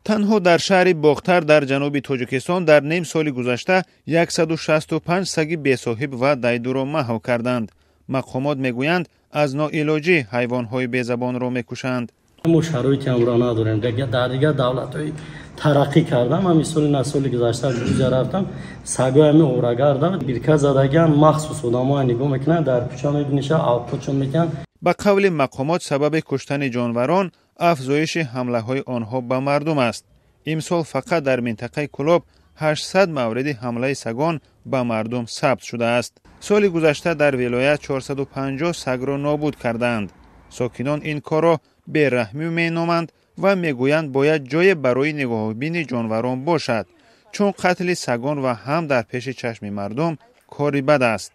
تنها در شهر باختر در جنوب تاجیکستان در نیم سال گذشته 165 سگ بی‌صاحب و دایدو محو کردند. مقامات میگویند از ناعلاجی حیوان‌های بی‌زبان را میکشند. ما شرایطی هم را نداریم. در دیگه دولت‌های ترقی کردم. من مثل نسل گذشته جوجه رفتم. سگای می اورگردن. بیرکه زدگی مخصوص آدم‌ها نگاه میکنن در کوچه میبینیشه آبپوچون میکنن. به قول مقامات سبب کشتن جانوران افزایش حمله‌های آنها به مردم است. امسال فقط در منطقه کلوب 800 مورد حمله سگان به مردم ثبت شده است. سال گذشته در ولایت 450 سگ را نابود کردند. ساکنان این کار را بی‌رحمی مینامند و میگویند باید جای برای نگاهبین جانوران باشد، چون قتل سگان و هم در پیش چشم مردم کاری بد است.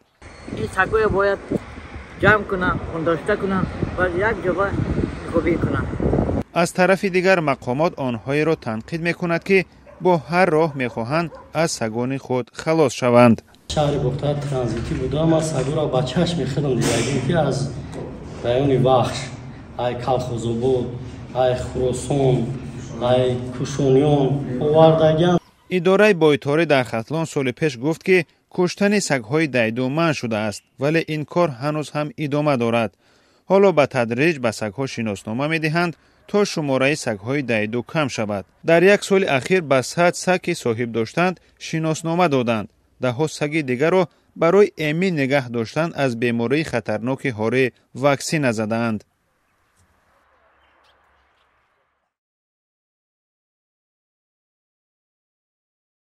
این سگای باید جمع کنن، خنداشته کنن و یک جا خوبی کنن. از طرف دیگر مقامات آنهایی را تنقید میکند که با هر راه میخواهند از سگان خود خلاص شوند. شهر باختر ترانزیتی بودم. از سگا را با چشم خودم دیدم که از رایون وخش، ای کلخوزوبود، ای خراسان، ای کوشونیان آوردگان. اداره بایتاری در ختلان سال پیش گفت که کشتن سگ‌های دایدو منع شده است، ولی این کار هنوز هم ادامه دارد. حالا به تدریج به سگ‌ها شناسنامه می‌دهند تا شماره سگ‌های دایدو کم شود. در یک سال اخیر به 100 سگ که صاحب داشتند شناسنامه دادند. ده‌ها سگ دیگر را برای امین نگه داشتن از بیماری خطرناک هاره واکسین زدند.